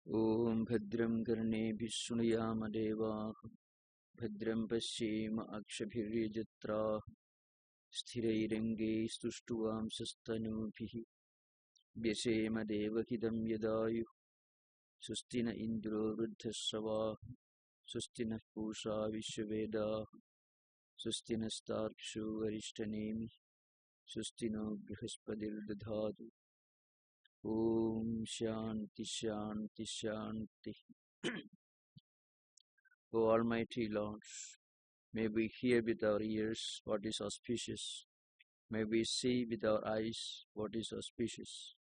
Om Bhadram Karnebhi Shrunuyama Devaah Bhadram Pashyema Akshabhiryajatraah Sthirairange Stushtuvam Sastanubhihi Vyasema Devahidam Yadayuh Sustina Indro Vruddhasravaah Sustina Pusha Vishwavedaah Sustina Starkshu Varishtanemi Sustino Brihaspadir Dadhatu Om Shanti Shanti Shanti. O Almighty Lord, may we hear with our ears what is auspicious. May we see with our eyes what is auspicious.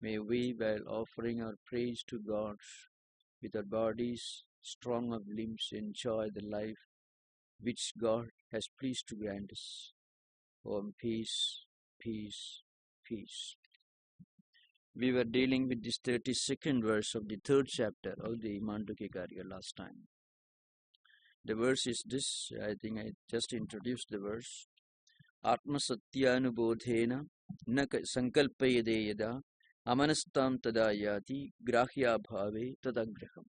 May we, while offering our praise to God, with our bodies strong of limbs, enjoy the life which God has pleased to grant us. Om peace, peace, peace. We were dealing with this 32nd verse of the 3rd chapter of the Mandukya Karika last time. The verse is this, I think I just introduced the verse. Atma Satyanubodhena na sankalpayade yada amanastam tada yati grahya bhave tadagraham.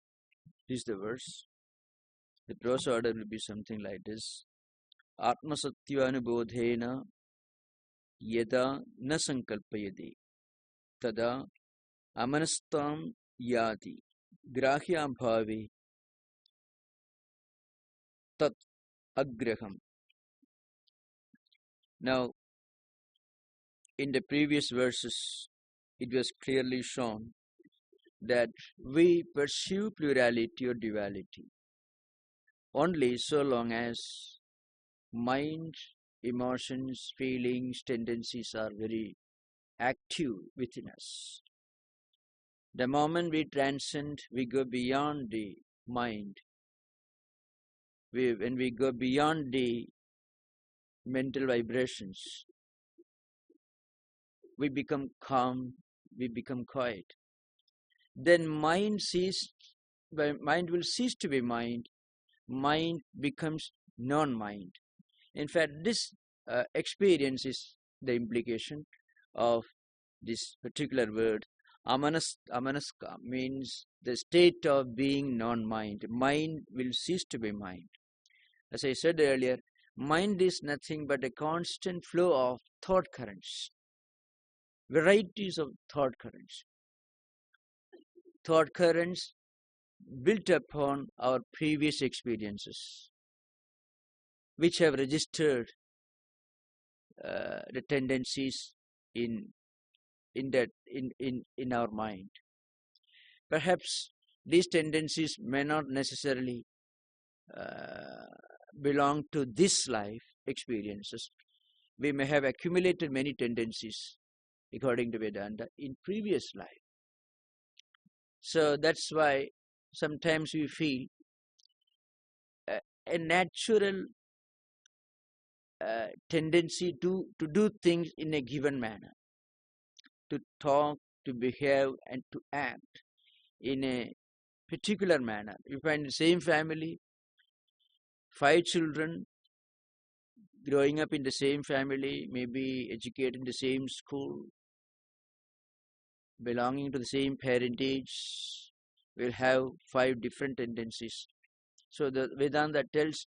This is the verse. The prose order will be something like this. Atma Satyanubodhena yada na sankalpayade tada amanastam yati grahya bhave tat agraham. Now, in the previous verses, it was clearly shown that we pursue plurality or duality only so long as mind, emotions, feelings, tendencies are very active within us. The moment we transcend, we go beyond the mind. When we go beyond the mental vibrations, we become calm, we become quiet. Then mind will cease to be mind. Mind becomes non-mind. In fact, this experience is the implication of this particular word. Amanaska means the state of being non-mind. Mind will cease to be mind. As I said earlier, mind is nothing but a constant flow of thought currents, varieties of thought currents. Thought currents built upon our previous experiences, which have registered the tendencies in our mind. Perhaps these tendencies may not necessarily belong to this life experiences. We may have accumulated many tendencies, according to Vedanta, in previous life. So that's why sometimes we feel a natural tendency to do things in a given manner, to talk, to behave, and to act in a particular manner. You find the same family, 5 children growing up in the same family, maybe educated in the same school, belonging to the same parentage, will have 5 different tendencies. So the Vedanta tells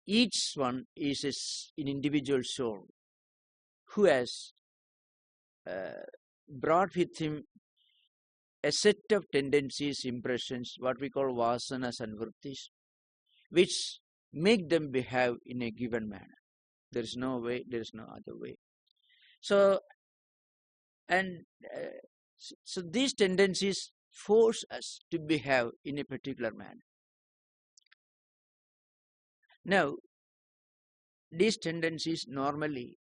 each one is an individual soul who has brought with him a set of tendencies, impressions, what we call vasanas and vrittis, which make them behave in a given manner. There is no way, there is no other way. So these tendencies force us to behave in a particular manner. Now, these tendencies normally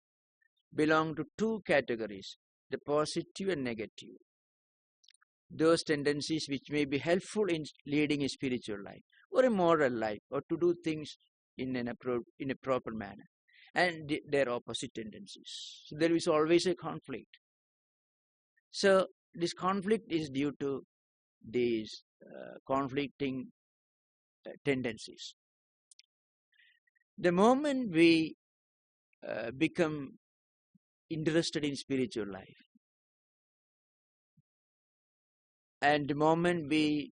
belong to 2 categories, the positive and negative. Those tendencies which may be helpful in leading a spiritual life or a moral life, or to do things in a proper manner, and their opposite tendencies. So there is always a conflict. So this conflict is due to these conflicting tendencies. The moment we become interested in spiritual life, And the moment we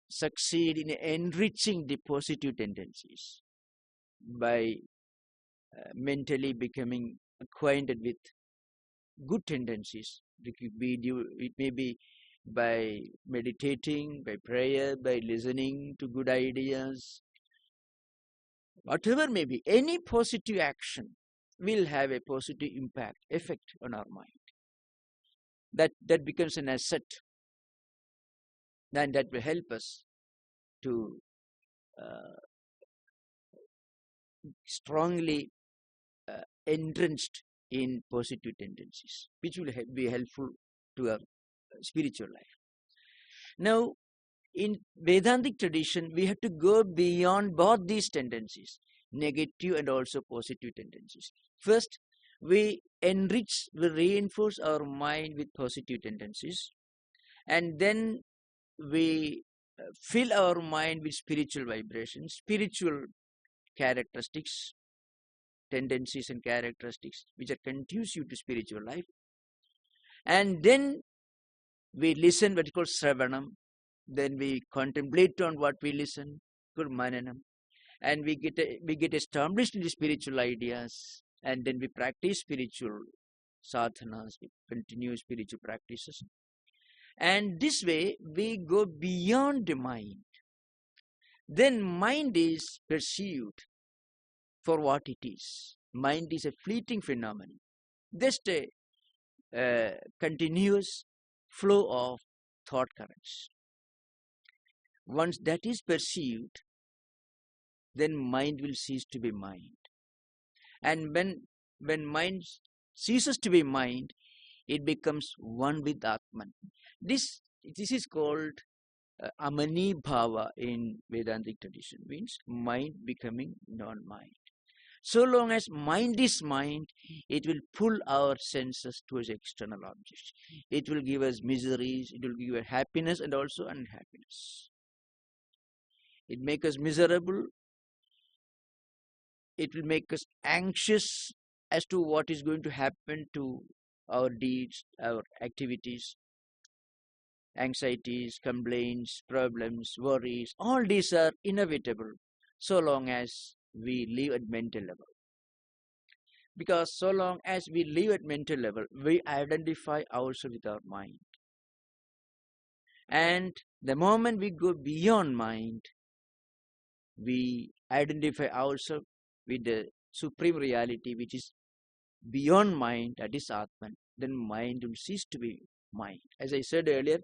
succeed in enriching the positive tendencies by mentally becoming acquainted with good tendencies, it may be by meditating, by prayer, by listening to good ideas, whatever may be, any positive action will have a positive effect on our mind. That becomes an asset, and that will help us to strongly entrenched in positive tendencies, which will be helpful to our spiritual life. Now, in Vedantic tradition, we have to go beyond both these tendencies, negative and also positive tendencies. First, we reinforce our mind with positive tendencies, and then we fill our mind with spiritual vibrations, spiritual characteristics, tendencies and characteristics which are conducive to spiritual life. And then we listen, what is called Sravanam. Then we contemplate on what we listen, called Mananam. And we get established in the spiritual ideas, and then we practice spiritual sadhanas, we continue spiritual practices. And this way we go beyond the mind. Then mind is perceived for what it is. Mind is a fleeting phenomenon, just a continuous flow of thought currents. Once that is perceived, then mind will cease to be mind. And when mind ceases to be mind, it becomes one with Atman. This is called Amani Bhava in Vedantic tradition, means mind becoming non-mind. So long as mind is mind, it will pull our senses towards external objects. It will give us miseries, it will give us happiness and also unhappiness. It makes us miserable. It will make us anxious as to what is going to happen to our deeds, our activities, anxieties, complaints, problems, worries. All these are inevitable so long as we live at mental level. Because so long as we live at mental level, we identify ourselves with our mind. And the moment we go beyond mind, we identify ourselves with the supreme reality which is beyond mind, that is Atman. Then mind will cease to be mind. As I said earlier,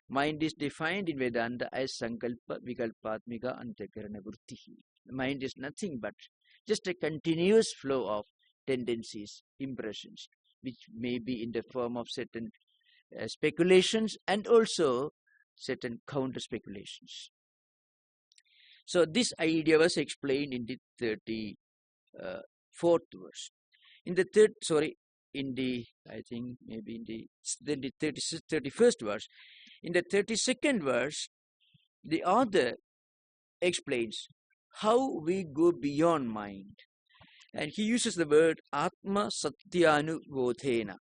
mind is defined in Vedanta as Sankalpa Vikalpatmika Antakarana Vrittihi. Mind is nothing but just a continuous flow of tendencies, impressions, which may be in the form of certain speculations and also certain counter speculations. So this idea was explained in the 34th verse. In the I think maybe in the 31st verse. In the 32nd verse, the author explains how we go beyond mind. And he uses the word Atma Satyanubodhena.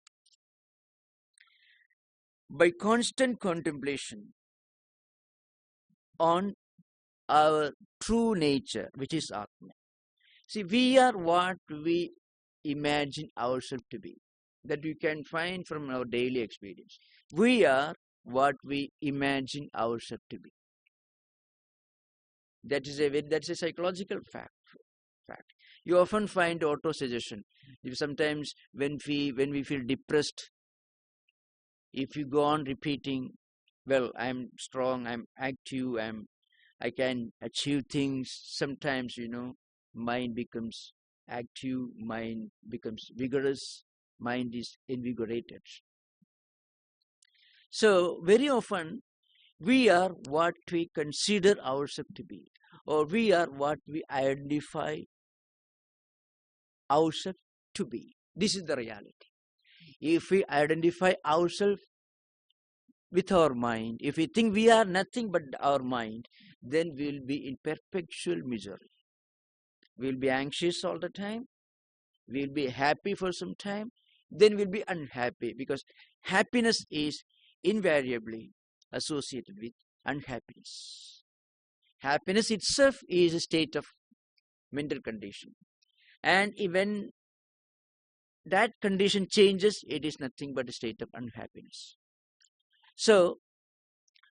By constant contemplation on our true nature, which is Atman. See, we are what we imagine ourselves to be. That you can find from our daily experience. We are what we imagine ourselves to be. That's a psychological fact. You often find auto-suggestion. Sometimes when we feel depressed, if you go on repeating, well, I'm strong, I'm active, I can achieve things. Sometimes, mind becomes active, mind becomes vigorous, mind is invigorated. So very often we are what we consider ourselves to be, or we are what we identify ourselves to be. This is the reality. If we identify ourselves with our mind, if we think we are nothing but our mind, then we will be in perpetual misery. We will be anxious all the time. We will be happy for some time. Then we will be unhappy, because happiness is invariably associated with unhappiness. Happiness itself is a state of mental condition. And when that condition changes, it is nothing but a state of unhappiness. So,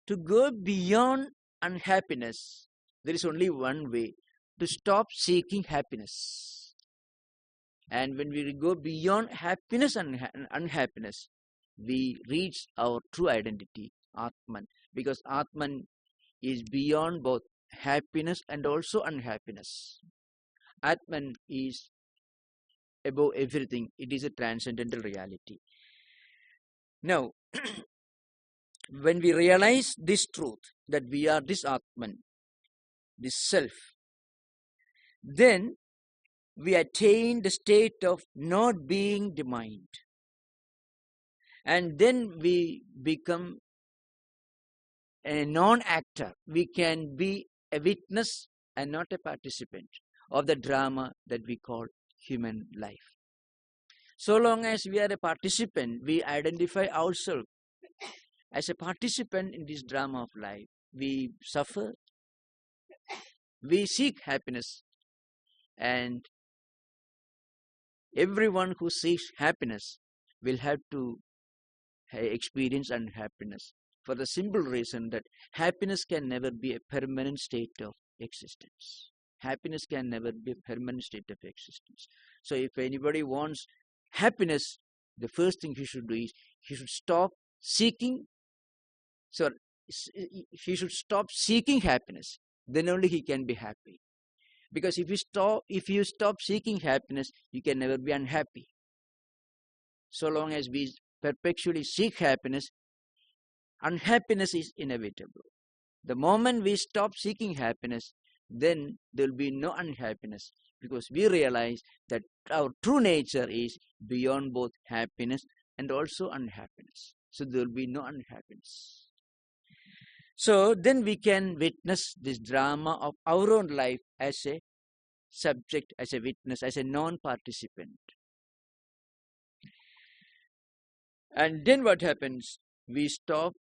to go beyond unhappiness, there is only one way: to stop seeking happiness. And when we go beyond happiness and unhappiness, we reach our true identity, Atman. Because Atman is beyond both happiness and also unhappiness. Atman is above everything. It is a transcendental reality. Now, when we realize this truth, that we are this Atman, this self, then we attain the state of not being the mind. And then we become a non-actor. We can be a witness and not a participant of the drama that we call human life. So long as we are a participant, we identify ourselves as a participant in this drama of life. We suffer, we seek happiness, and everyone who seeks happiness will have to experience unhappiness, for the simple reason that happiness can never be a permanent state of existence. Happiness can never be a permanent state of existence. So if anybody wants happiness, the first thing he should do is he should stop seeking. So he should stop seeking happiness. Then only he can be happy. Because if you stop seeking happiness, you can never be unhappy. So long as we perpetually seek happiness, unhappiness is inevitable. The moment we stop seeking happiness, then there will be no unhappiness, because we realize that our true nature is beyond both happiness and also unhappiness. So there will be no unhappiness. So then we can witness this drama of our own life as a subject, as a witness, as a non-participant. And then what happens? We stop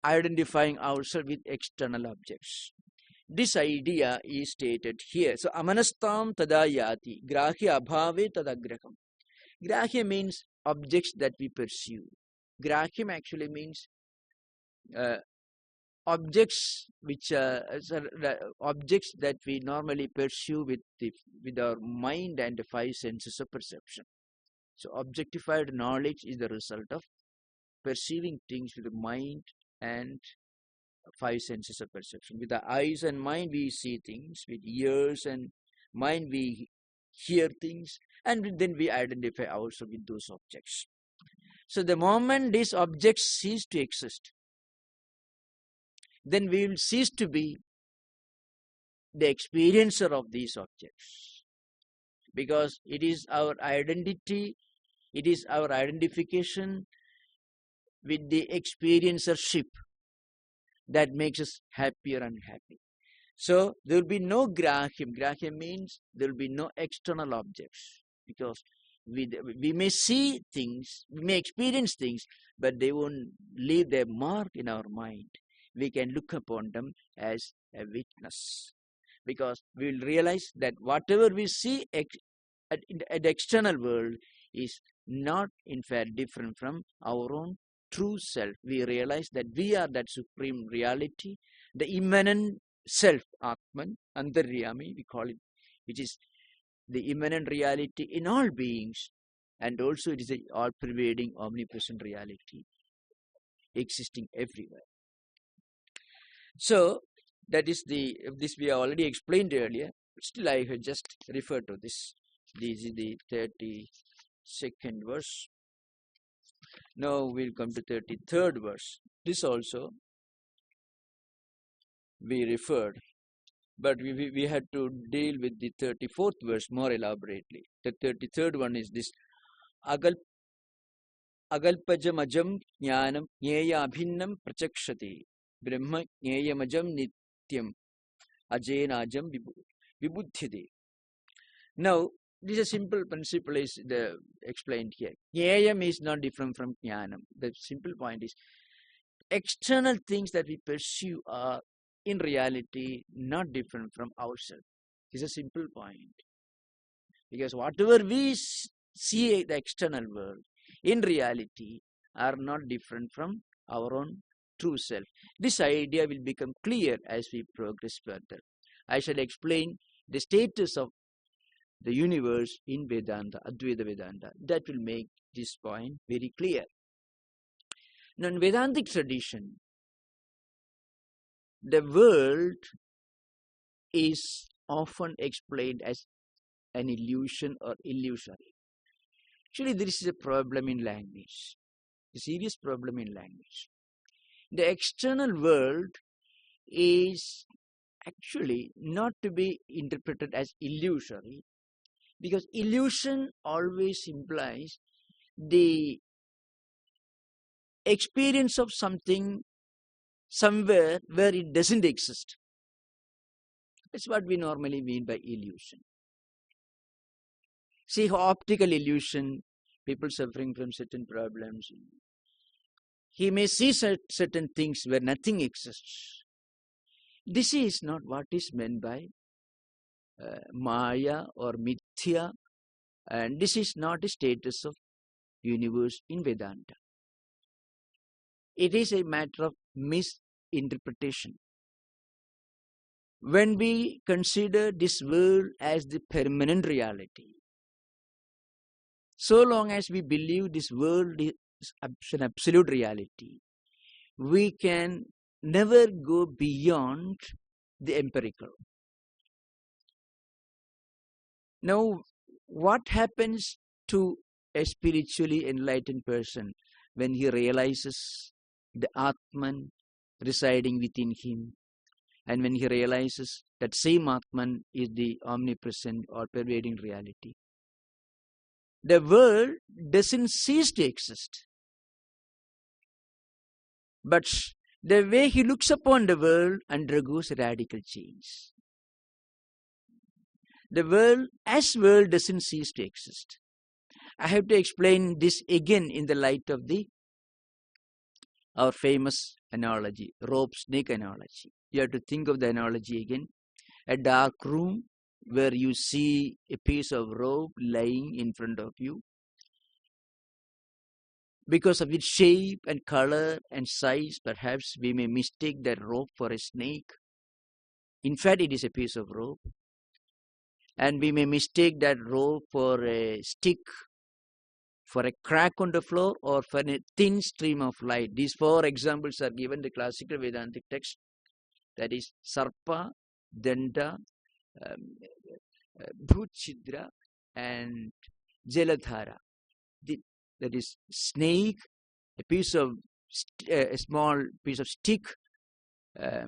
identifying ourselves with external objects. This idea is stated here. So, amanastam tadayati, grahya abhave tadagraham. Grahya means objects that we pursue. Grahyam actually means objects which objects that we normally pursue with our mind and the five senses of perception. So, objectified knowledge is the result of perceiving things with the mind and five senses of perception. With the eyes and mind we see things, with ears and mind we hear things, and then we identify ourselves with those objects. So the moment these objects cease to exist, then we will cease to be the experiencer of these objects, because it is our identity, it is our identification with the experiencership that makes us happier and happy. So there will be no grahyam. Grahyam means there will be no external objects, because we may see things, we may experience things, but they won't leave their mark in our mind. We can look upon them as a witness, because we will realize that whatever we see at the external world is not in fact different from our own true self. We realize that we are that supreme reality, the immanent self, Atman, Antaryami, we call it, which is the immanent reality in all beings, and also it is the all-pervading, omnipresent reality existing everywhere. So that is this we have already explained earlier, but still I have just referred to this. This is the 32nd verse. Now we'll come to 33rd verse. This also we referred, but we had to deal with the 34th verse more elaborately. The 33rd one is this: agalpajamajam jnanam jnaya abhinnam prachakshati brahma jnayamajam nityam ajenajam vibudhyate. Now, this is a simple principle is explained here. Jnayam is not different from jnanam. The simple point is, external things that we pursue are in reality not different from ourselves. It's a simple point. Because whatever we see the external world, in reality, are not different from our own true self. This idea will become clear as we progress further. I shall explain the status of the universe in Vedanta, Advaita Vedanta. That will make this point very clear. Now, in Vedantic tradition, the world is often explained as an illusion or illusory. Actually, there is a problem in language, a serious problem in language. The external world is actually not to be interpreted as illusory, because illusion always implies the experience of something somewhere where it doesn't exist. That's what we normally mean by illusion. See, optical illusion, people suffering from certain problems, he may see certain things where nothing exists. This is not what is meant by Maya or Mithya, and this is not a status of universe in Vedanta. It is a matter of misinterpretation. When we consider this world as the permanent reality, so long as we believe this world is an absolute reality, we can never go beyond the empirical. Now, what happens to a spiritually enlightened person when he realizes the Atman residing within him, and when he realizes that same Atman is the omnipresent or pervading reality? The world doesn't cease to exist, but the way he looks upon the world undergoes a radical change. The world as world doesn't cease to exist. I have to explain this again in the light of our famous analogy, rope-snake analogy. You have to think of the analogy again. A dark room where you see a piece of rope lying in front of you. Because of its shape and color and size, perhaps we may mistake that rope for a snake. In fact, it is a piece of rope. And we may mistake that rope for a stick, for a crack on the floor, or for a thin stream of light. These four examples are given in the classical Vedantic text. That is Sarpa, Danda, Bhutchidra, and Jaladhara. That is snake, a small piece of stick, a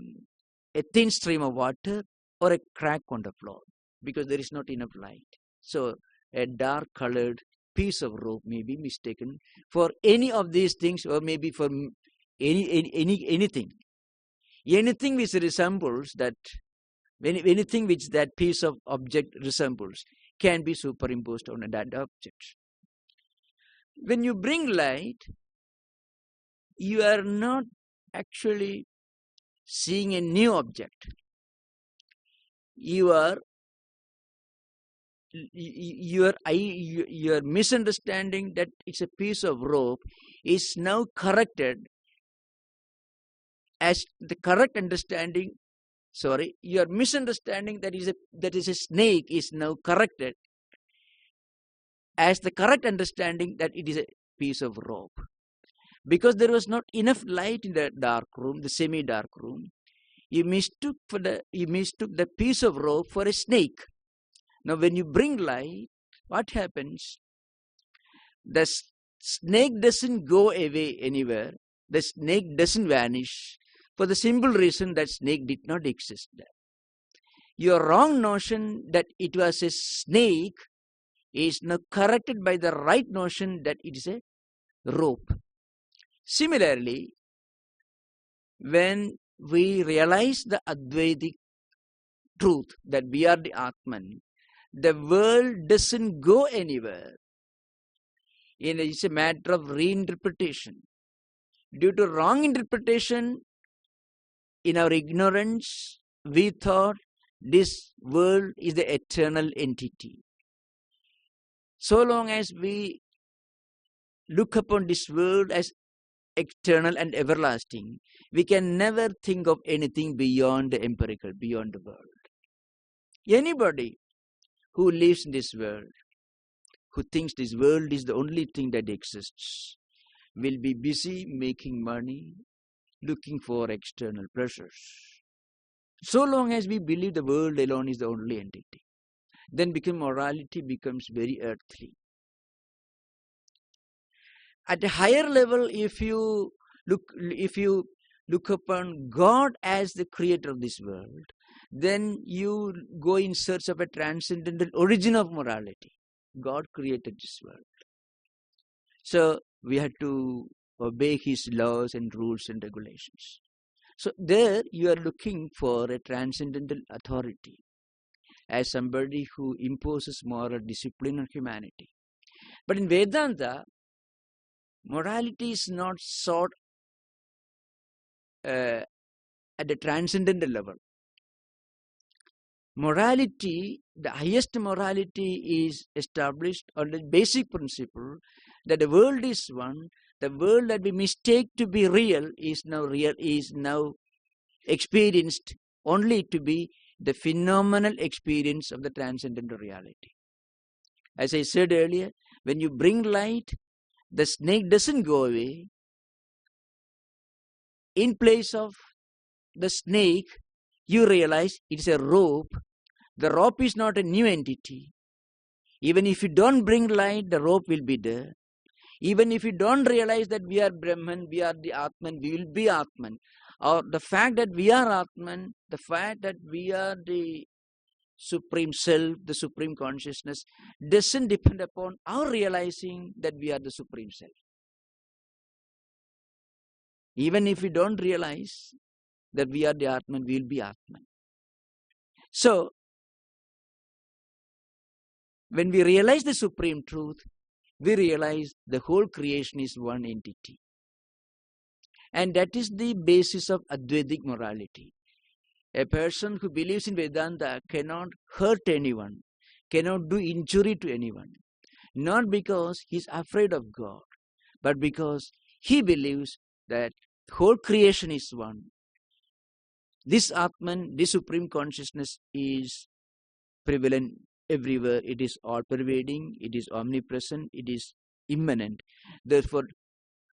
thin stream of water, or a crack on the floor, because there is not enough light. So a dark colored piece of rope may be mistaken for any of these things, or maybe for anything. Anything which resembles that, anything which that piece of object resembles can be superimposed on that object. When you bring light, you are not actually seeing a new object. Your misunderstanding that it's a piece of rope is now corrected as the correct understanding. Your misunderstanding that is a snake is now corrected as the correct understanding that it is a piece of rope. Because there was not enough light in the dark room, the semi-dark room, you mistook the piece of rope for a snake. Now, when you bring light, what happens? The snake doesn't go away anywhere. The snake doesn't vanish, for the simple reason that snake did not exist there. Your wrong notion that it was a snake is now corrected by the right notion that it is a rope. Similarly, when we realize the Advaitic truth that we are the Atman, the world doesn't go anywhere. It's a matter of reinterpretation. Due to wrong interpretation, in our ignorance, we thought this world is the eternal entity. So long as we look upon this world as eternal and everlasting, we can never think of anything beyond the empirical, beyond the world. Anybody who lives in this world, who thinks this world is the only thing that exists, will be busy making money, looking for external pleasures. So long as we believe the world alone is the only entity, then morality becomes very earthly. At a higher level, if you look upon God as the creator of this world, then you go in search of a transcendental origin of morality. God created this world, so we had to obey his laws and rules and regulations. So there you are looking for a transcendental authority as somebody who imposes moral discipline on humanity. But in Vedanta, morality is not sought at the transcendental level. Morality, the highest morality, is established on the basic principle that the world is one. The world that we mistake to be real is now experienced only to be the phenomenal experience of the transcendental reality. As I said earlier, when you bring light, the snake doesn't go away. In place of the snake, you realize it's a rope. The rope is not a new entity. Even if you don't bring light, the rope will be there. Even if you don't realize that we are Brahman, we are the Atman, we will be Atman. Or the fact that we are Atman, the fact that we are the Supreme Self, the Supreme Consciousness, doesn't depend upon our realizing that we are the Supreme Self. Even if we don't realize that we are the Atman, we will be Atman. So, when we realize the Supreme Truth, we realize the whole creation is one entity. And that is the basis of Advaitic morality. A person who believes in Vedanta cannot hurt anyone, cannot do injury to anyone, not because he is afraid of God, but because he believes that the whole creation is one. This Atman, this Supreme Consciousness, is prevalent everywhere. It is all-pervading, it is omnipresent, it is immanent. Therefore,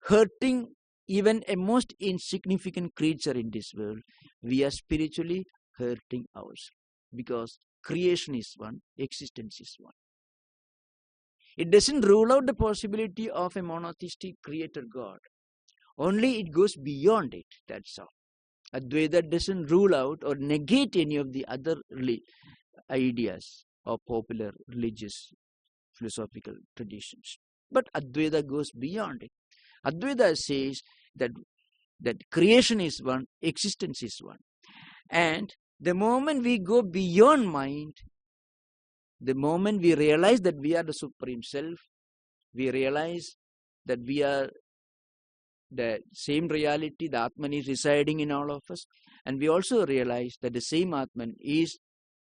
hurting even a most insignificant creature in this world, we are spiritually hurting ourselves, because creation is one, existence is one. It doesn't rule out the possibility of a monotheistic creator God. Only it goes beyond it, that's all. Advaita doesn't rule out or negate any of the other ideas of popular religious philosophical traditions. But Advaita goes beyond it. Advaita says that creation is one, existence is one. And the moment we go beyond mind, the moment we realize that we are the Supreme Self, we realize that we are the same reality, the Atman is residing in all of us, and we also realize that the same Atman is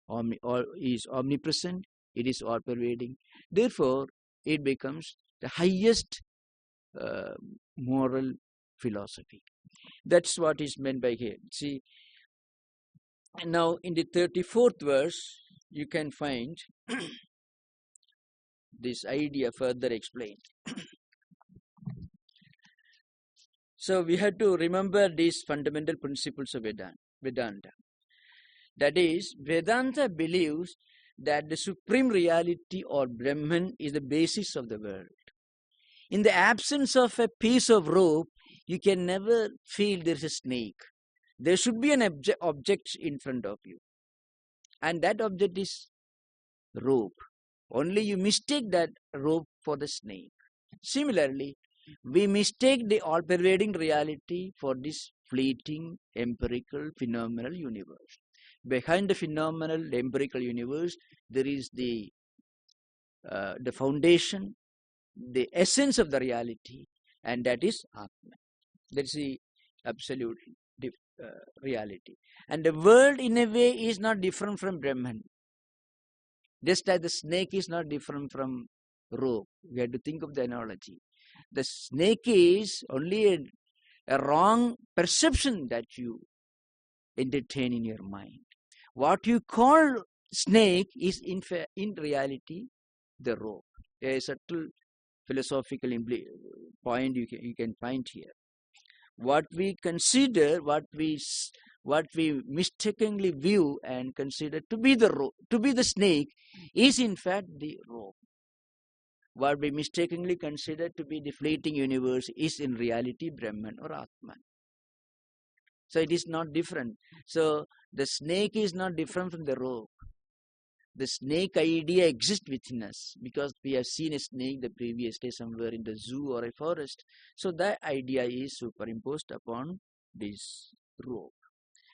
omnipresent, it is all-pervading. Therefore, it becomes the highest moral philosophy. That's what is meant by here. See, now in the 34th verse, you can find this idea further explained. So we have to remember these fundamental principles of Vedanta. That is, Vedanta believes that the supreme reality or Brahman is the basis of the world. In the absence of a piece of rope, you can never feel there is a snake. There should be an object in front of you. And that object is rope. Only you mistake that rope for the snake. Similarly, we mistake the all-pervading reality for this fleeting, empirical, phenomenal universe. Behind the phenomenal, empirical universe, there is the foundation, the essence of the reality, and that is Atman. That's the absolute reality. And the world in a way is not different from Brahman. Just like the snake is not different from rope. We have to think of the analogy. The snake is only a wrong perception that you entertain in your mind. What you call snake is in reality the rope. A subtle philosophical point you can find here. What we consider, what we mistakenly view and consider to be the rope, to be the snake, is in fact the rope. What we mistakenly consider to be the fleeting universe is in reality Brahman or Atman. So it is not different. So the snake is not different from the rope. The snake idea exists within us because we have seen a snake the previous day somewhere in the zoo or a forest. So that idea is superimposed upon this rope.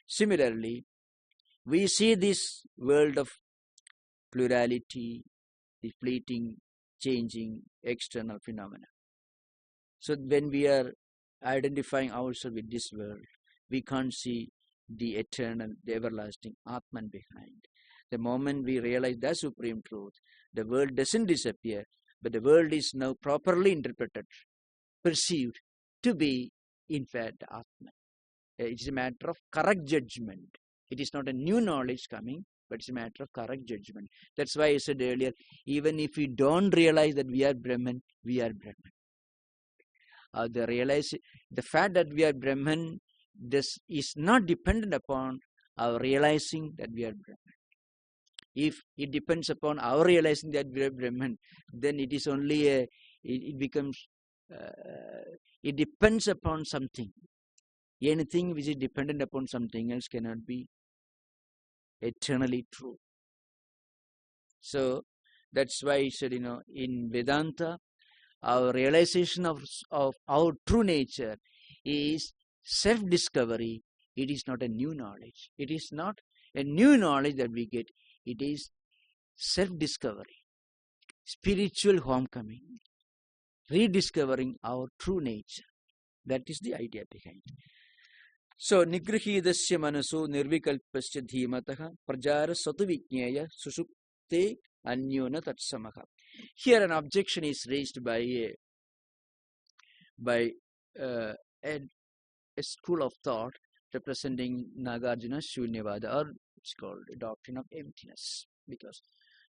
Similarly, we see this world of plurality, the fleeting, changing external phenomena. So when we are identifying ourselves with this world, we can't see the eternal, the everlasting Atman behind. The moment we realize that supreme truth, the world doesn't disappear, but the world is now properly interpreted, perceived to be, in fact, Atman. It's a matter of correct judgment. It is not a new knowledge coming, but it's a matter of correct judgment. That's why I said earlier, even if we don't realize that we are Brahman, we are Brahman. The fact that we are Brahman, this is not dependent upon our realizing that we are Brahman. If it depends upon our realizing that we are Brahman, then it is only it becomes, it depends upon something. Anything which is dependent upon something else cannot be eternally true. So that's why I said, in Vedanta, our realization of our true nature is self-discovery. It is not a new knowledge. It is not a new knowledge that we get. It is self-discovery, spiritual homecoming, rediscovering our true nature. That is the idea behind it. So, nigrihidasya manaso nirvikalpasya dhimataha prajara satuvijnaya susupte anyona tatsamaha. Here an objection is raised by a school of thought representing Nagarjuna's Shunyavada, or it's called the doctrine of emptiness, because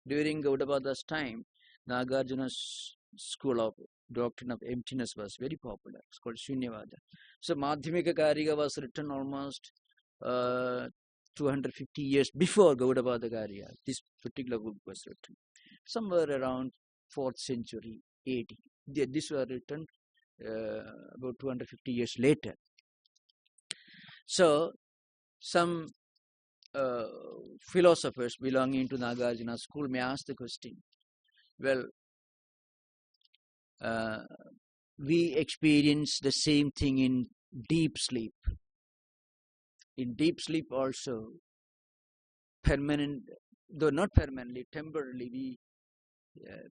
during Gaudapada's time, Nagarjuna's school of doctrine of emptiness was very popular. It's called Shunyavada. So Madhyamika Karika was written almost 250 years before Gaudapada Karika. This particular book was written somewhere around 4th century AD. This was written about 250 years later. So some philosophers belonging to Nagarjuna school may ask the question, well, we experience the same thing in deep sleep. In deep sleep also, though not permanently, temporarily, we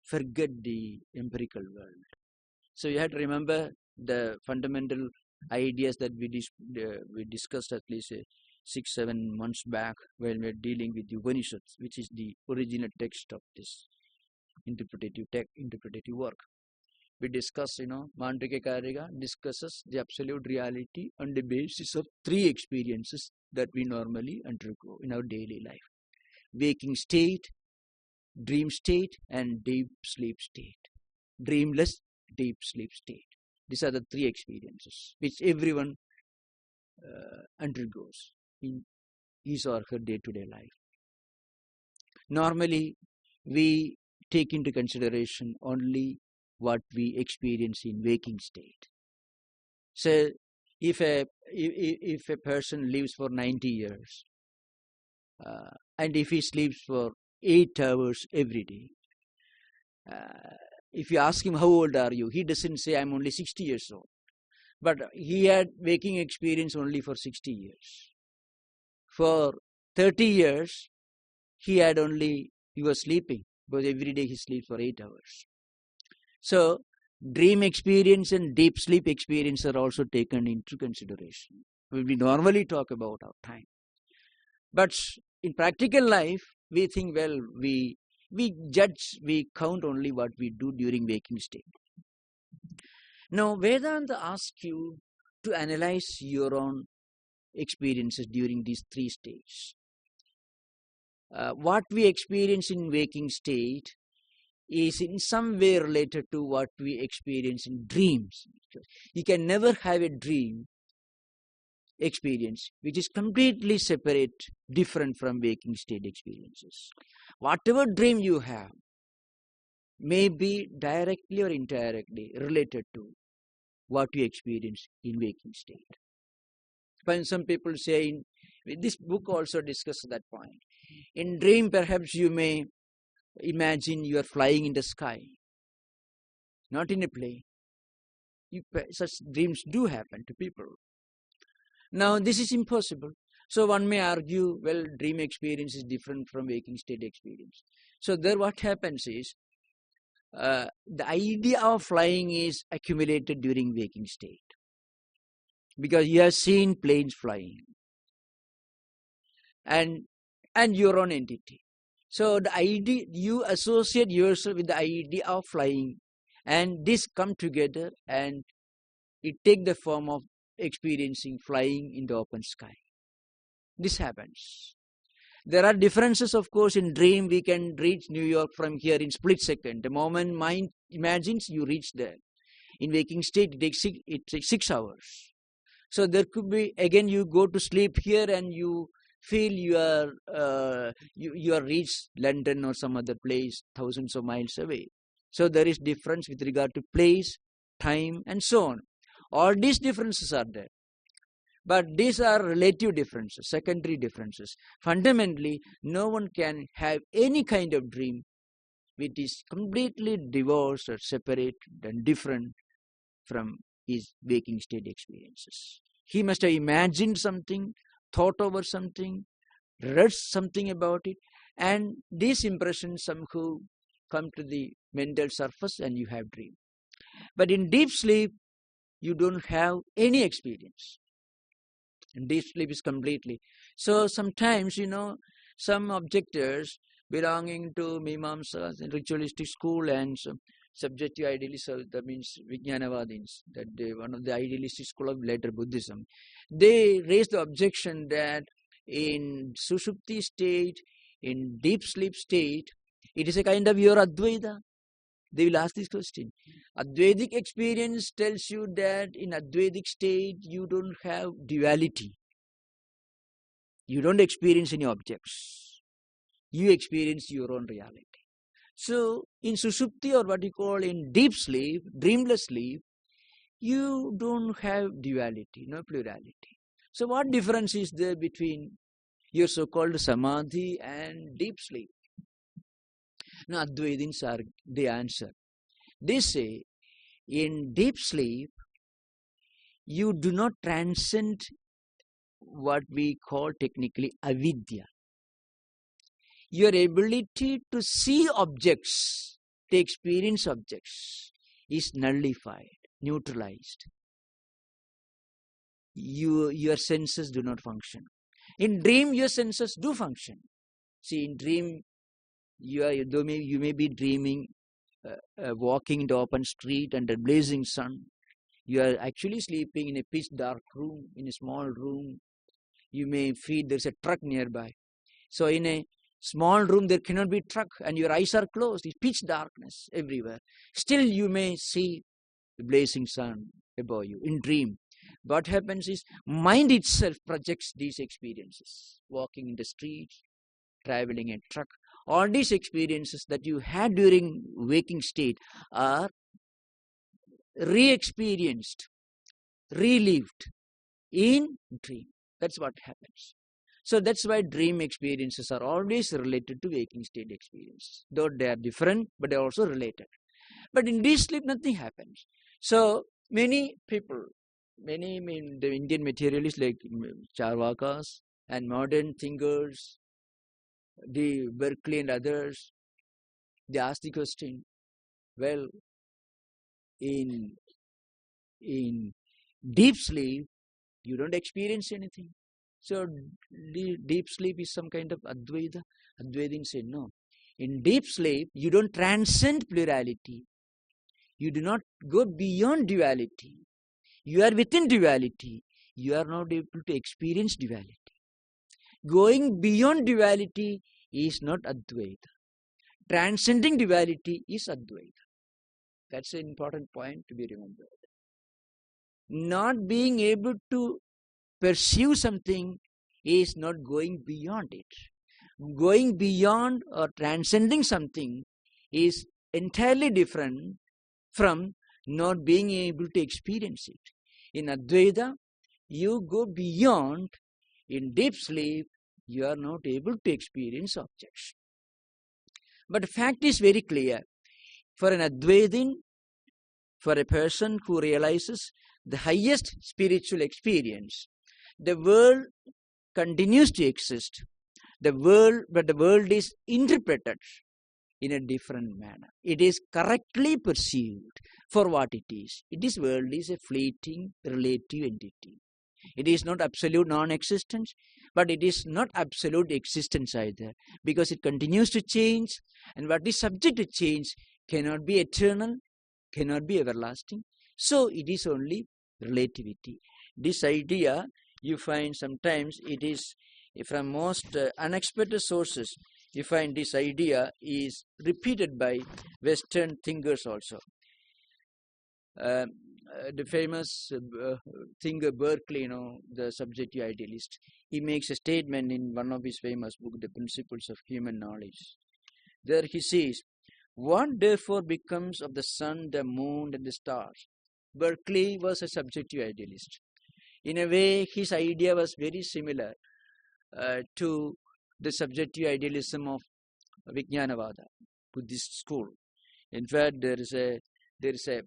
forget the empirical world. So you have to remember the fundamental ideas that we discussed at least 6-7 months back when we were dealing with the Upanishads, which is the original text of this interpretative work. We discuss, Mandukya Karika discusses the absolute reality on the basis of 3 experiences that we normally undergo in our daily life: waking state, dream state, and deep sleep state. Dreamless, deep sleep state. These are the 3 experiences which everyone undergoes in his or her day-to-day life. Normally, we take into consideration only what we experience in waking state. So, if a person lives for 90 years, and if he sleeps for 8 hours every day, if you ask him, how old are you? He doesn't say, I'm only 60 years old. But he had waking experience only for 60 years. For 30 years, he was sleeping, because every day he sleeps for 8 hours. So dream experience and deep sleep experience are also taken into consideration. We normally talk about our time. But in practical life, we think, well, we judge, we count only what we do during waking state. Now, Vedanta asks you to analyze your own experiences during these three stages. What we experience in waking state is in some way related to what we experience in dreams. You can never have a dream experience which is completely separate, different from waking state experiences. Whatever dream you have may be directly or indirectly related to what you experience in waking state. When some people say, this book also discusses that point. In dream, perhaps you may imagine you are flying in the sky, not in a plane. Such dreams do happen to people. Now, this is impossible. So one may argue, well, dream experience is different from waking state experience. So there what happens is, the idea of flying is accumulated during waking state. Because you have seen planes flying. And your own entity. So the idea, you associate yourself with the idea of flying, and this come together and it take the form of experiencing flying in the open sky. This happens. There are differences, of course. In dream, we can reach New York from here in split second. The moment mind imagines, you reach there. In waking state, it takes 6 hours. So there could be, again, you go to sleep here and you feel you are reached London or some other place thousands of miles away. So there is difference with regard to place, time, and so on. All these differences are there. But these are relative differences, secondary differences. Fundamentally, no one can have any kind of dream which is completely divorced or separate and different from his waking state experiences. He must have imagined something, thought over something, read something about it, and these impressions somehow come to the mental surface and you have dream. But in deep sleep, you don't have any experience. And deep sleep is completely. So sometimes, some objectors belonging to Mimamsa and ritualistic school and subjective idealists, that means Vijnanavadins, that one of the idealistic school of later Buddhism, they raise the objection that in Sushupti state, in deep sleep state, it is a kind of your Advaita. They will ask this question. Advaitic experience tells you that in Advaitic state, you don't have duality. You don't experience any objects. You experience your own reality. So, in Sushupti, or what you call in deep sleep, dreamless sleep, you don't have duality, no plurality. So, what difference is there between your so-called Samadhi and deep sleep? Now, Advaitins they answer. They say, in deep sleep, you do not transcend what we call technically avidya. Your ability to see objects, to experience objects, is nullified, neutralized. Your senses do not function. In dream, your senses do function. See, in dream, you may be dreaming, walking in the open street under blazing sun. You are actually sleeping in a pitch dark room, in a small room. You may feel there's a truck nearby. So in a small room, there cannot be truck, and your eyes are closed. It's pitch darkness everywhere. Still, you may see the blazing sun above you in dream. What happens is, mind itself projects these experiences. Walking in the streets, traveling in truck. All these experiences that you had during waking state are re-experienced, relived in dream. That's what happens. So that's why dream experiences are always related to waking state experiences. Though they are different, but they are also related. But in deep sleep, nothing happens. So many people, the Indian materialists like Charvakas and modern thinkers, the Berkeley and others, they ask the question, well, in deep sleep, you don't experience anything. So deep sleep is some kind of Advaita. Advaitins say no. In deep sleep, you don't transcend plurality. You do not go beyond duality. You are within duality. You are not able to experience duality. Going beyond duality is not Advaita. Transcending duality is Advaita. That's an important point to be remembered. Not being able to perceive something is not going beyond it. Going beyond or transcending something is entirely different from not being able to experience it. In Advaita, you go beyond. In deep sleep, you are not able to experience objects. But the fact is very clear. For an Advaitin, for a person who realizes the highest spiritual experience, the world continues to exist. But the world is interpreted in a different manner. It is correctly perceived for what it is. World is a fleeting, relative entity. It is not absolute non-existence, but it is not absolute existence either, because it continues to change, and what is subject to change cannot be eternal, cannot be everlasting. So it is only relativity. This idea you find sometimes it is from most unexpected sources. You find this idea is repeated by Western thinkers also. The famous thinker Berkeley, the subjective idealist, he makes a statement in one of his famous books, The Principles of Human Knowledge. There he says, "What therefore becomes of the sun, the moon, and the stars?" Berkeley was a subjective idealist. In a way, his idea was very similar to the subjective idealism of Vijnanavada, Buddhist school. In fact, there is a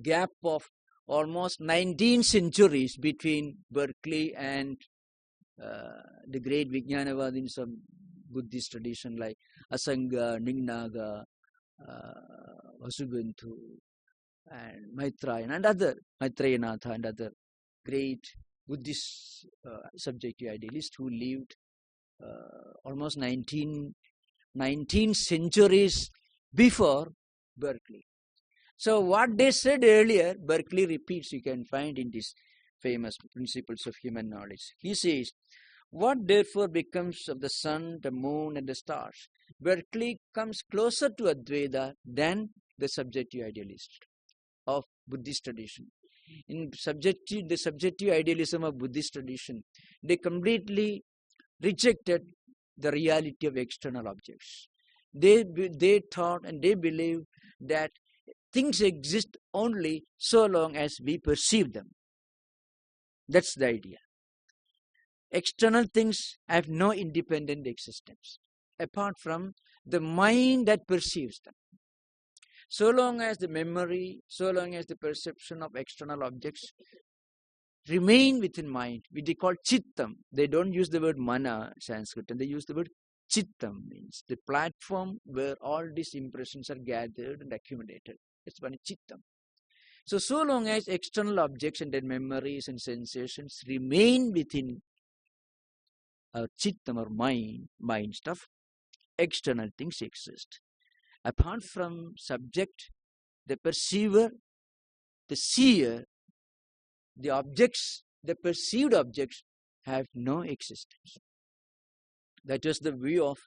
gap of almost 19 centuries between Berkeley and the great Vijnanavadins of Buddhist tradition like Asanga, Ningnaga, Vasubandhu, and Maitrayana and other great Buddhist subjective idealists who lived almost 19 centuries before Berkeley. So what they said earlier, Berkeley repeats, you can find in this famous Principles of Human Knowledge. He says, "What therefore becomes of the sun, the moon, and the stars?" Berkeley comes closer to Advaita than the subjective idealist of Buddhist tradition. In the subjective idealism of Buddhist tradition, they completely rejected the reality of external objects. They thought and they believed that things exist only so long as we perceive them. That's the idea. External things have no independent existence apart from the mind that perceives them. So long as the memory, so long as the perception of external objects remain within mind, which they call chittam. They don't use the word mana, Sanskrit, and they use the word chittam, means the platform where all these impressions are gathered and accumulated. It's one chittam. So long as external objects and their memories and sensations remain within our chittam or mind stuff, external things exist. Apart from subject, the perceiver, the seer, the objects, the perceived objects have no existence. That was the view of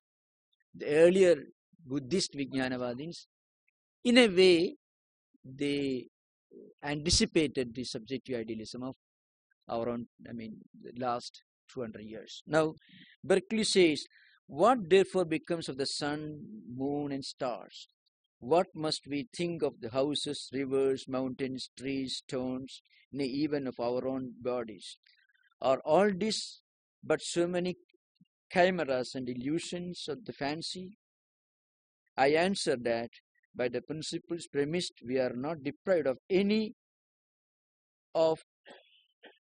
the earlier Buddhist Vijnanavadins. In a way, they anticipated the subjective idealism of our own, the last 200 years. Now, Berkeley says, "What therefore becomes of the sun, moon, and stars? What must we think of the houses, rivers, mountains, trees, stones, nay, even of our own bodies? Are all this but so many chimeras and illusions of the fancy?" I answer that by the principles premised, we are not deprived of any of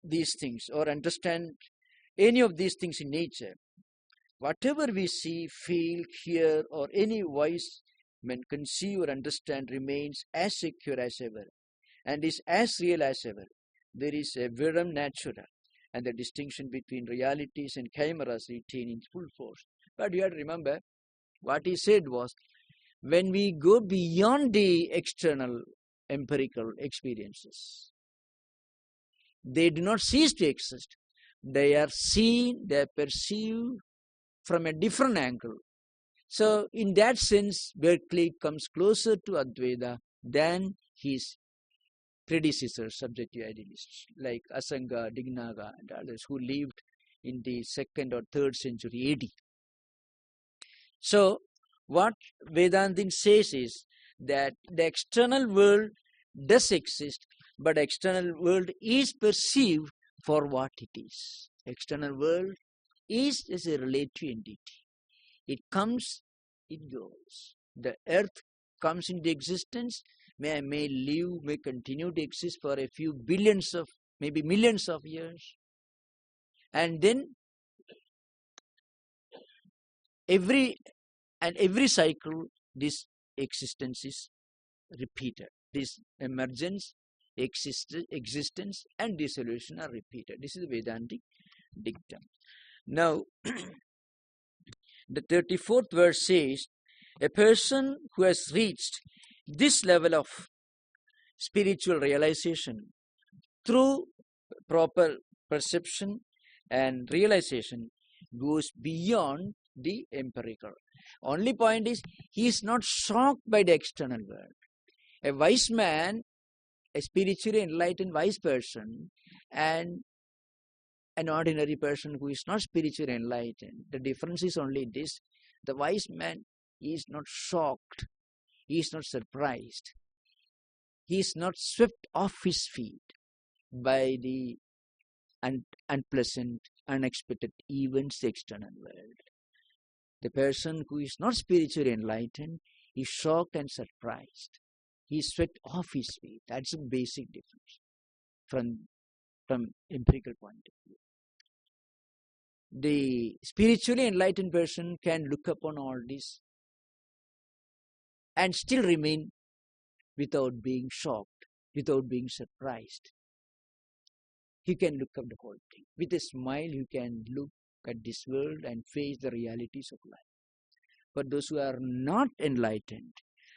these things or understand any of these things in nature. Whatever we see, feel, hear, or any voice men conceive or understand remains as secure as ever and is as real as ever. There is a verum natura, and the distinction between realities and chimeras retain in full force. But you have to remember, what he said was, when we go beyond the external empirical experiences, they do not cease to exist. They are seen, they are perceived from a different angle. So in that sense, Berkeley comes closer to Advaita than his predecessors, subjective idealists, like Asanga, Dignaga, and others who lived in the 2nd or 3rd century AD. So what Vedantin says is that the external world does exist, but external world is perceived for what it is. External world is a relative entity. It comes, it goes. The earth comes into existence, may live, may continue to exist for a few billions of, maybe millions of years. And then every cycle, this existence is repeated. This emergence, existence and dissolution are repeated. This is a Vedantic dictum. Now, the 34th verse says, a person who has reached this level of spiritual realization through proper perception and realization goes beyond the empirical. Only point is, he is not shocked by the external world. A wise man, a spiritually enlightened wise person, and an ordinary person who is not spiritually enlightened, the difference is only this: the wise man is not shocked, he is not surprised, he is not swept off his feet by the unpleasant, unexpected events, the external world. The person who is not spiritually enlightened is shocked and surprised. He is swept off his feet. That's a basic difference from empirical point of view. The spiritually enlightened person can look upon all this and still remain without being shocked, without being surprised. He can look at the whole thing. With a smile, he can look at this world and face the realities of life. But those who are not enlightened,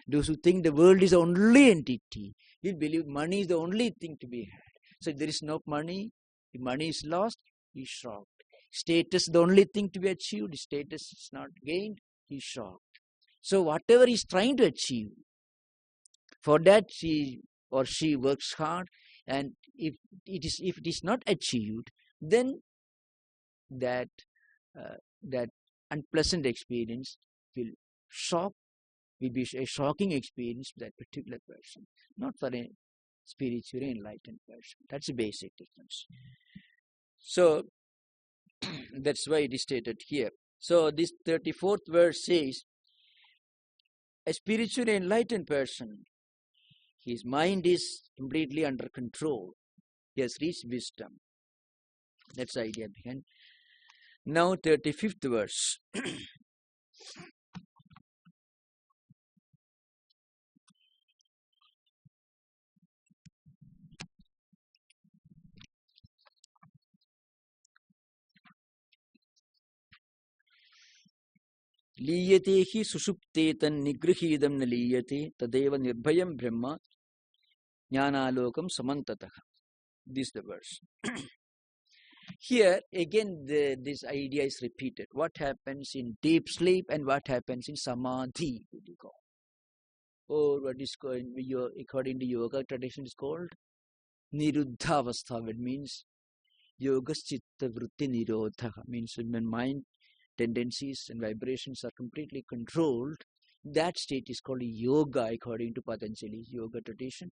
those who think the world is the only entity, will believe money is the only thing to be had. So if there is no money, if money is lost, he is shocked. Status is the only thing to be achieved, status is not gained, he is shocked. So whatever he is trying to achieve, for that he or she works hard, and if it is not achieved, then that unpleasant experience will be a shocking experience for that particular person, not for a spiritually enlightened person. That's a basic difference. So that's why it is stated here. So this 34th verse says, a spiritually enlightened person, his mind is completely under control. He has reached wisdom. That's the idea behind. Now 35th verse. Liyate hi susuptetan nigrihidam na liyate tadeva nirbhayam brahma jnanalokam samantatah. This is the verse. Here again this idea is repeated. What happens in deep sleep and what happens in samadhi, or what is called, according to yoga tradition, is called niruddhavastha. It means yogas chitta vritti nirodha, means when mind tendencies and vibrations are completely controlled, that state is called yoga according to Patanjali's yoga tradition.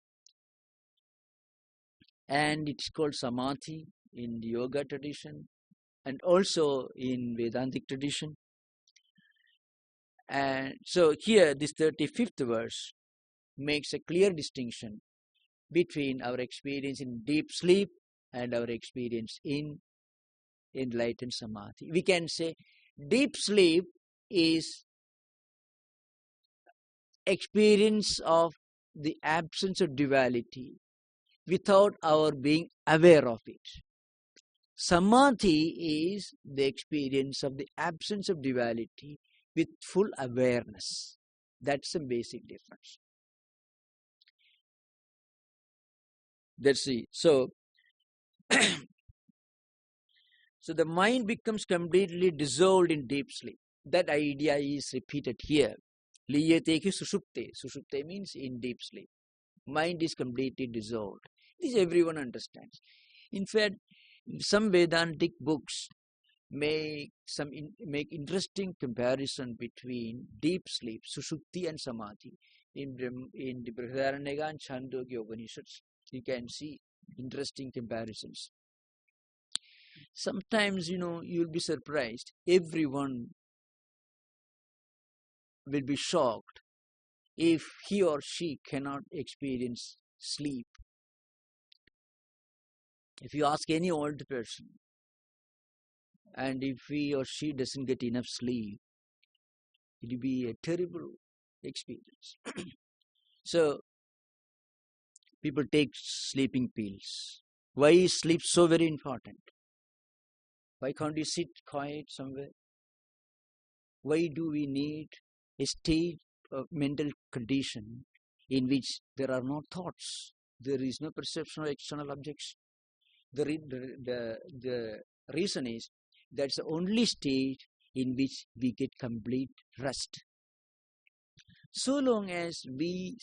And it's called samadhi in the yoga tradition and also in Vedantic tradition. And so here this 35th verse makes a clear distinction between our experience in deep sleep and our experience in enlightened samadhi. We can say deep sleep is experience of the absence of duality without our being aware of it. Samadhi is the experience of the absence of duality with full awareness. That's the basic difference. Let's see. So the mind becomes completely dissolved in deep sleep. That idea is repeated here. Liyate ki sushupte. Sushupte means in deep sleep. Mind is completely dissolved. This everyone understands. In fact, some Vedantic books make interesting comparison between deep sleep, sushupti and samadhi. In the Brihadaranyaka and Mandukya Upanishads, you can see interesting comparisons. Sometimes, you'll be surprised. Everyone will be shocked if he or she cannot experience sleep. If you ask any old person, and if he or she doesn't get enough sleep, it will be a terrible experience. So, people take sleeping pills. Why is sleep so very important? Why can't you sit quiet somewhere? Why do we need a state of mental condition in which there are no thoughts? There is no perception of external objects. The reason is that's the only state in which we get complete rest. So long as we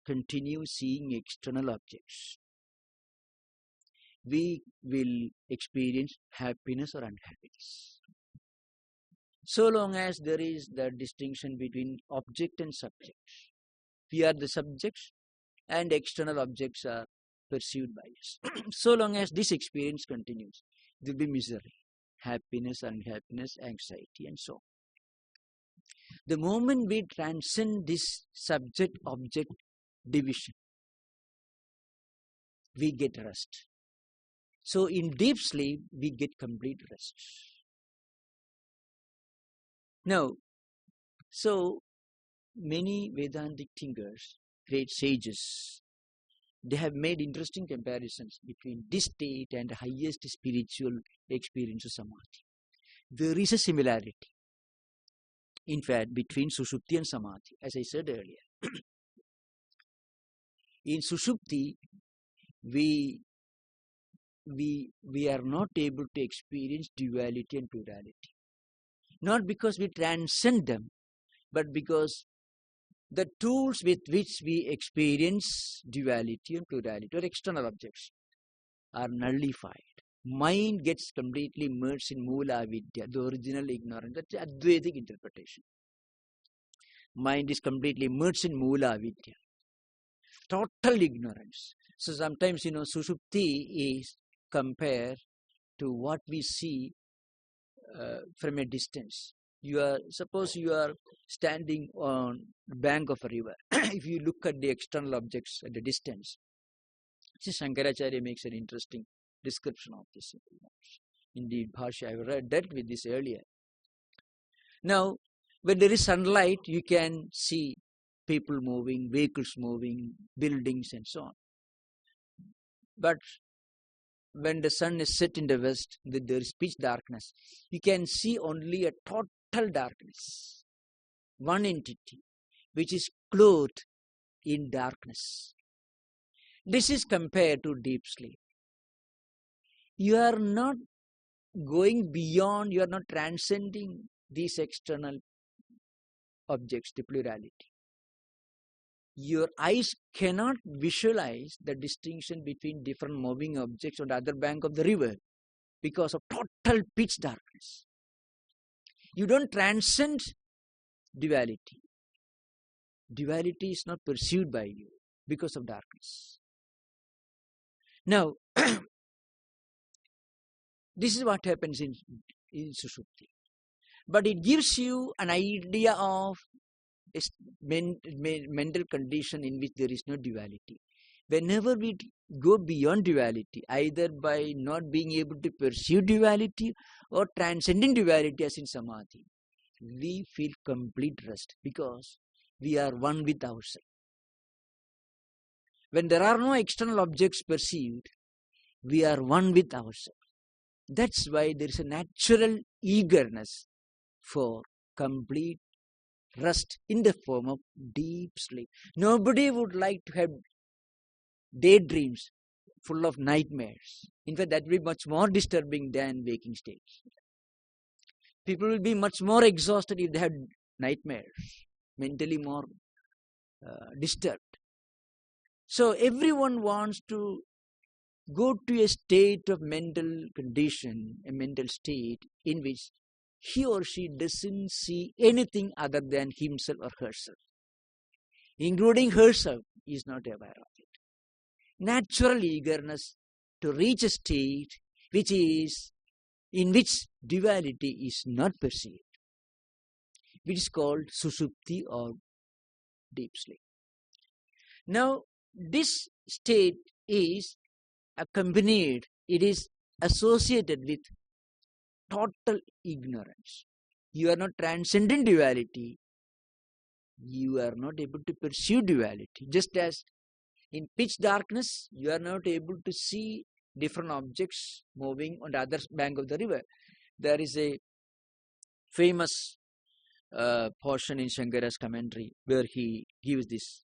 continue seeing external objects, we will experience happiness or unhappiness. So long as there is the distinction between object and subject, we are the subjects and external objects are perceived by us. So long as this experience continues, there will be misery, happiness, unhappiness, anxiety, and so on. The moment we transcend this subject-object division, we get rest. So in deep sleep, we get complete rest. Now, so many Vedantic thinkers, great sages, they have made interesting comparisons between this state and the highest spiritual experience of samadhi. There is a similarity, in fact, between sushupti and samadhi, as I said earlier. In sushupti, we are not able to experience duality and plurality. Not because we transcend them, but because the tools with which we experience duality and plurality or external objects are nullified. Mind gets completely immersed in Mula Vidya, the original ignorance. That's Advaitic interpretation. Mind is completely immersed in Mula Vidya. Total ignorance. So sometimes, Sushupti is compared to what we see from a distance. Suppose you are standing on the bank of a river. If you look at the external objects at the distance, Shankaracharya makes an interesting description of this. Indeed, Bhashya, I have dealt with this earlier. Now, when there is sunlight, you can see people moving, vehicles moving, buildings and so on. But when the sun is set in the west, there is pitch darkness. You can see only a total darkness. One entity which is clothed in darkness. This is compared to deep sleep. You are not going beyond, you are not transcending these external objects, the plurality. Your eyes cannot visualize the distinction between different moving objects on the other bank of the river because of total pitch darkness. You don't transcend duality. Duality is not perceived by you because of darkness. Now, this is what happens in Sushupti. But it gives you an idea of a mental condition in which there is no duality. Whenever we go beyond duality, either by not being able to perceive duality or transcending duality as in samadhi, we feel complete rest because we are one with ourselves. When there are no external objects perceived, we are one with ourselves. That's why there is a natural eagerness for complete rest in the form of deep sleep. Nobody would like to have daydreams full of nightmares. In fact, that will be much more disturbing than waking states. People will be much more exhausted if they have nightmares, mentally more disturbed. So everyone wants to go to a state of mental condition, a mental state in which he or she doesn't see anything other than himself or herself. Including herself, is not aware of it. Natural eagerness to reach a state which is in which duality is not perceived, which is called susupti or deep sleep. Now, this state is accompanied, it is associated with total ignorance. You are not transcending duality. You are not able to perceive duality. Just as in pitch darkness, you are not able to see different objects moving on the other bank of the river. There is a famous portion in Shankara's commentary where he gives this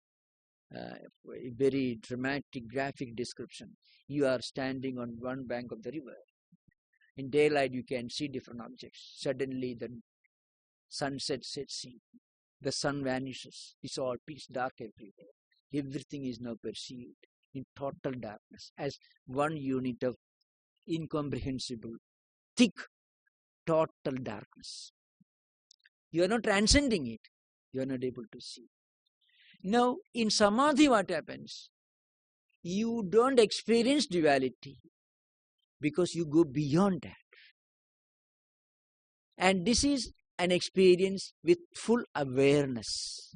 very dramatic, graphic description. You are standing on one bank of the river. In daylight, you can see different objects. Suddenly, the sunset sets in. The sun vanishes. It's all pitch dark everywhere. Everything is now perceived in total darkness as one unit of incomprehensible, thick, total darkness. You are not transcending it. You are not able to see. Now, in samadhi, what happens? You don't experience duality because you go beyond that. And this is an experience with full awareness.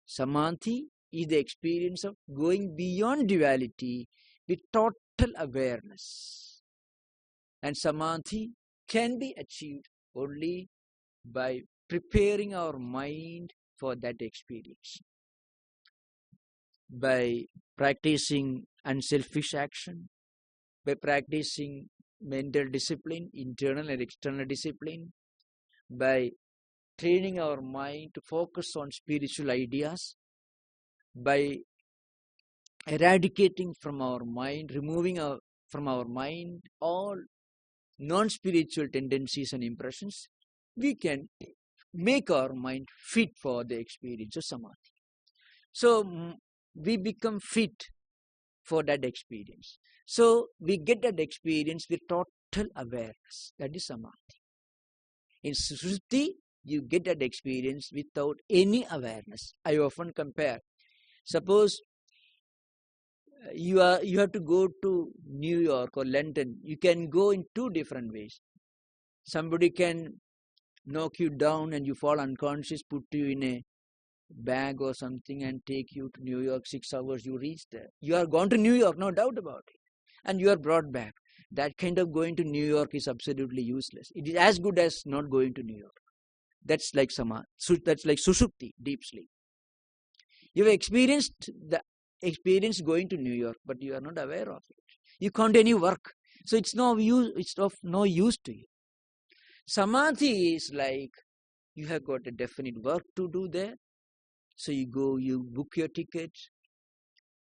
Samadhi is the experience of going beyond duality with total awareness. And samadhi can be achieved only by preparing our mind for that experience. By practicing unselfish action, by practicing mental discipline, internal and external discipline, by training our mind to focus on spiritual ideas, by eradicating from our mind, removing from our mind all non-spiritual tendencies and impressions, we can make our mind fit for the experience of samadhi. So we become fit for that experience. So we get that experience with total awareness. That is samadhi. In susupti, you get that experience without any awareness. I often compare. Suppose you have to go to New York or London. You can go in two different ways. Somebody can knock you down and you fall unconscious, put you in a bag or something and take you to New York. 6 hours you reach there. You are gone to New York, no doubt about it. And you are brought back. That kind of going to New York is absolutely useless. It is as good as not going to New York. That's like samadhi. That's like susupti, deep sleep. You have experienced the experience going to New York, but you are not aware of it. You can't do any work. So it's of no use to you. Samadhi is like you have got a definite work to do there. So you go, you book your ticket,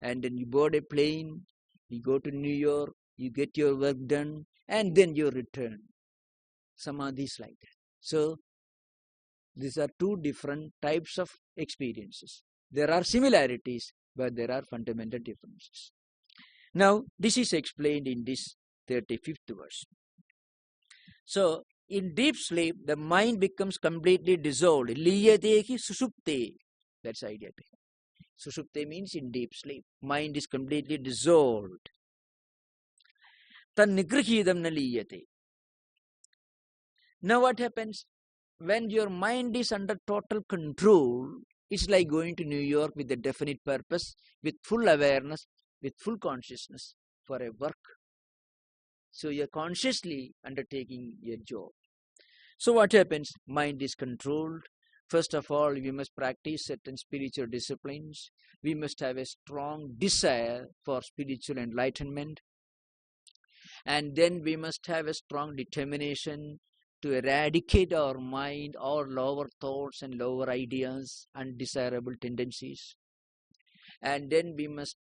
and then you board a plane, you go to New York, you get your work done, and then you return. Samadhi is like that. So these are two different types of experiences. There are similarities, but there are fundamental differences. Now, this is explained in this 35th verse. So, in deep sleep, the mind becomes completely dissolved. Liyatehi susupte. That's the idea. Susupte means in deep sleep. Mind is completely dissolved. Tan nigrihidam na liyate. Now what happens? When your mind is under total control, it's like going to New York with a definite purpose, with full awareness, with full consciousness for a work. So you're consciously undertaking your job. So what happens? Mind is controlled, First of all, we must practice certain spiritual disciplines. We must have a strong desire for spiritual enlightenment. And then we must have a strong determination to eradicate our mind, all lower thoughts and lower ideas, undesirable tendencies. And then we must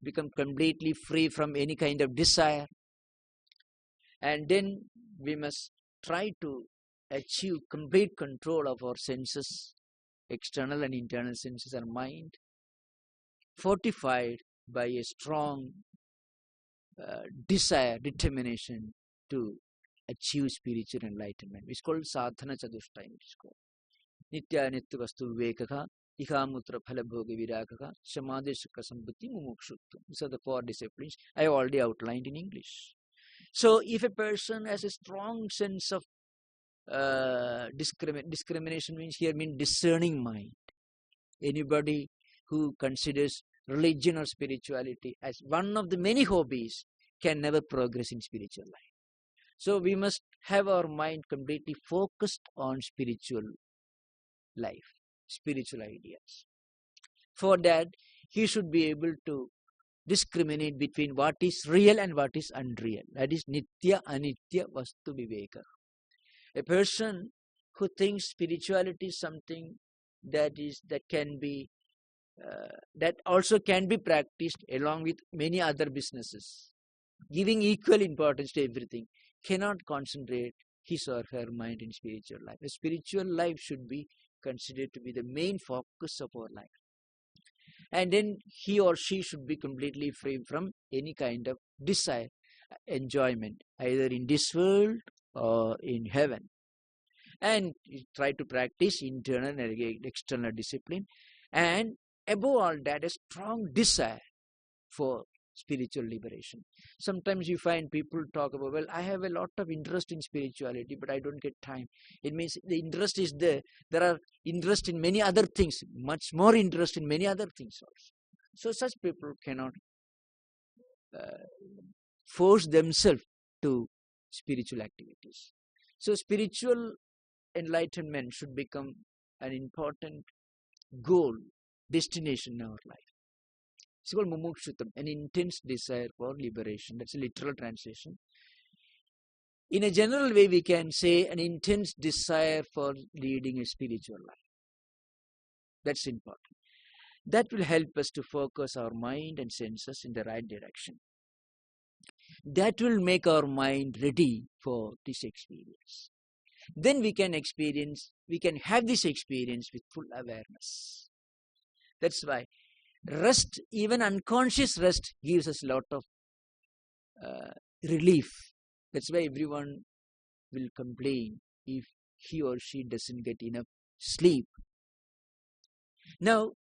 become completely free from any kind of desire. And then we must try to achieve complete control of our senses, external and internal senses and mind, fortified by a strong desire, determination to achieve spiritual enlightenment. It's called sadhana chatushtayam. It's called nitya nitya vastu vivekaka, ihamutra phala bhoga virakaka, samadeshaka sambuddhi mumukshutvam. These are the 4 disciplines I have already outlined in English. So if a person has a strong sense of discrimination, means discerning mind. Anybody who considers religion or spirituality as one of the many hobbies can never progress in spiritual life. So we must have our mind completely focused on spiritual life, spiritual ideas. For that, he should be able to discriminate between what is real and what is unreal. That is nitya anitya vastu viveka. A person who thinks spirituality is something that can be that also can be practiced along with many other businesses, giving equal importance to everything, cannot concentrate his or her mind in spiritual life. A spiritual life should be considered to be the main focus of our life. And then he or she should be completely free from any kind of desire, enjoyment, either in this world or in heaven. And try to practice internal and external discipline. And above all that, a strong desire for spiritual liberation. Sometimes you find people talk about, well, I have a lot of interest in spirituality, but I don't get time. It means the interest is there. There are interest in many other things, much more interest in many other things also. So such people cannot force themselves to spiritual activities. So spiritual enlightenment should become an important goal, destination in our life. It's called mumukshutam, an intense desire for liberation. That's a literal translation. In a general way, we can say an intense desire for leading a spiritual life. That's important. That will help us to focus our mind and senses in the right direction. That will make our mind ready for this experience. Then we can have this experience with full awareness. That's why rest, even unconscious rest, gives us a lot of relief. That's why everyone will complain if he or she doesn't get enough sleep. Now,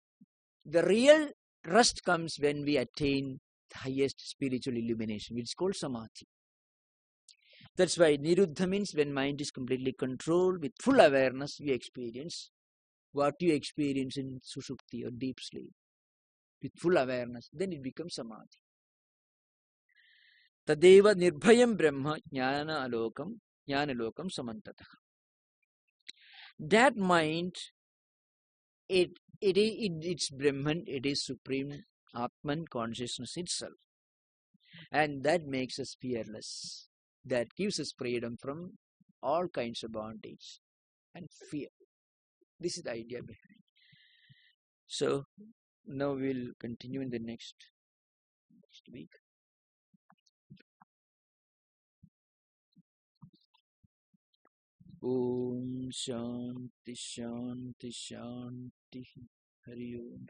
the real rest comes when we attain the highest spiritual illumination, which is called samadhi. That's why niruddha means when mind is completely controlled with full awareness, we experience what you experience in sushupti or deep sleep. With full awareness, then it becomes samadhi. Tadeva nirbhayam brahma jnana alokam samantataha. That mind, it's Brahman, it is supreme Atman consciousness itself. And that makes us fearless. That gives us freedom from all kinds of bondage and fear. This is the idea behind. So now we'll continue in the next week. Om Shanti Shanti Shanti Hari Om.